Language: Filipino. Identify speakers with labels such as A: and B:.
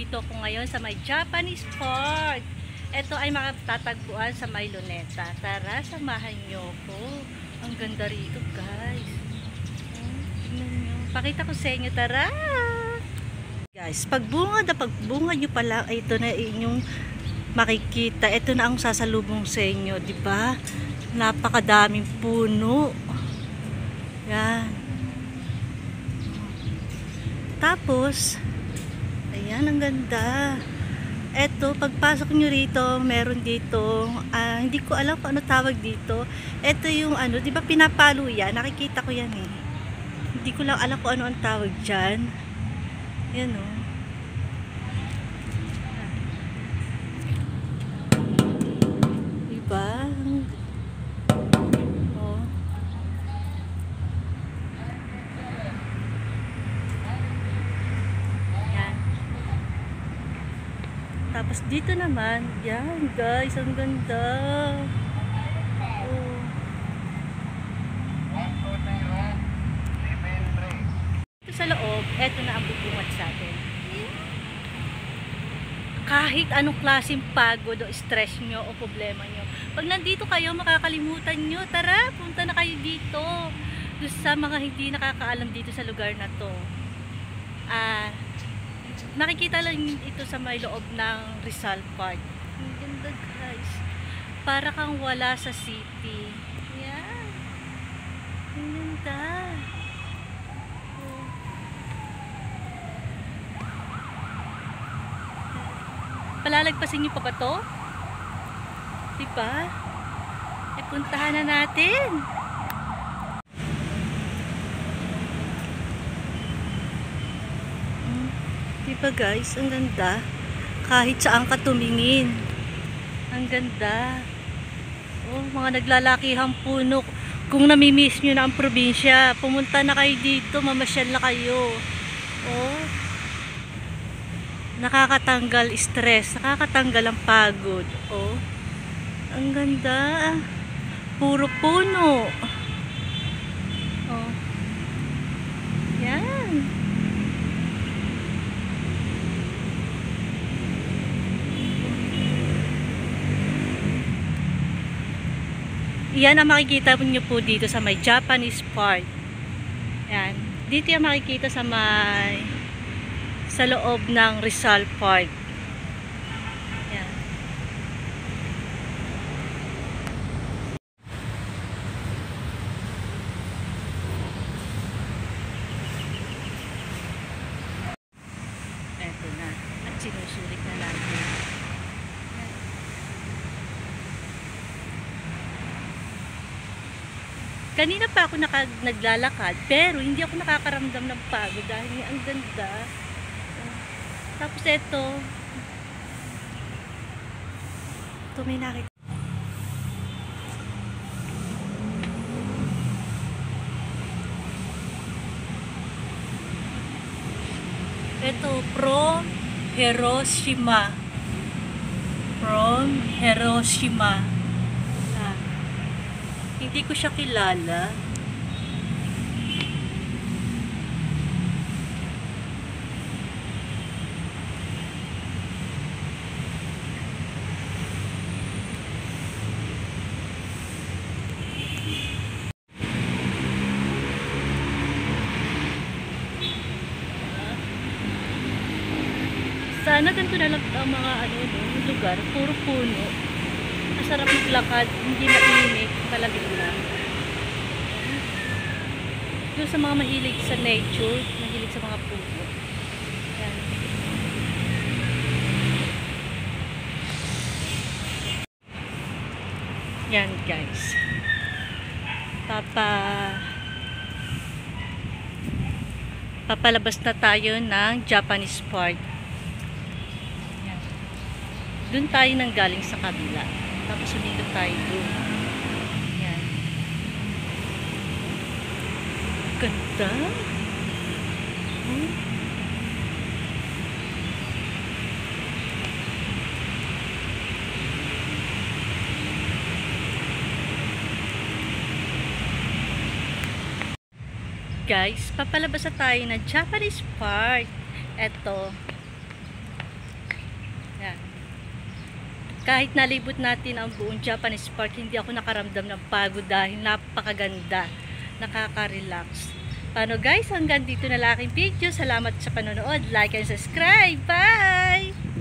A: nandito ako ngayon sa may Japanese Park. Ito ay makatatagpuan sa may Luneta. Tara, samahan nyo ko. Ang ganda rito, guys. Tingnan nyo. Pakita ko sa inyo, tara! Guys, pagbunga nyo pala, ito na inyong makikita. Ito na ang sasalubong sa inyo, di ba? Napakadaming puno. Yan. Tapos, ayan, ang ganda. Eto, pagpasok nyo rito, meron dito, hindi ko alam kung ano tawag dito. Eto yung ano, di ba pinapalo yan? Nakikita ko yan eh. Hindi ko lang alam kung ano ang tawag dyan. Yan o. Diba? O. Yan. Tapos dito naman, yan guys, ang ganda. Oh. Ito sa loob, eto na ang bubungat sa atin. Kahit anong klaseng pagod o stress nyo o problema nyo, pag nandito kayo, makakalimutan nyo. Tara, punta na kayo dito. Sa mga hindi nakakaalam dito sa lugar na to. Nakikita lang ito sa may loob ng Rizal Park. Ang ganda guys. Para kang wala sa city. Yan. Ang ganda. Oh. Palalagpasin niyo pa ba to? Diba? E puntahan na natin. Diba guys, ang ganda. Kahit saan ka tumingin. Ang ganda. Oh, mga naglalakihang puno. Kung namimiss nyo na ang probinsya, pumunta na kayo dito, mamasyal na kayo. Oh. Nakakatanggal stress, nakakatanggal ang pagod. Oh. Ang ganda. Puro puno. Oh. Yan. Yan ang makikita niyo po dito sa may Japanese Park. Yan. Dito yung makikita sa loob ng Rizal Park. Yan. Eto na. At sinusulit na natin. Kanina pa ako naglalakad, pero hindi ako nakakaramdam ng pagod dahil ang ganda. Tapos ito may nakita. Ito, from Hiroshima. From Hiroshima. Hindi ko siya kilala. Sana ganito na lang ang mga lugar, puro puno. Masarap maglakad, hindi mainit, palagay lang. Doon sa mga mahilig sa nature, mahilig sa mga puno. Yan. Yan guys. Papalabas na tayo ng Japanese Park. Yan. Doon tayo nang galing sa kabila. Tapos sunod tayo doon. Yan. Ganda. Guys, papalabas na tayo ng Japanese Park. Eto. Yan. Kahit nalibot natin ang buong Japanese Park, hindi ako nakaramdam ng pagod dahil napakaganda. Nakaka-relax. Paano guys, hanggang dito na lang aking video. Salamat sa panonood. Like and subscribe. Bye!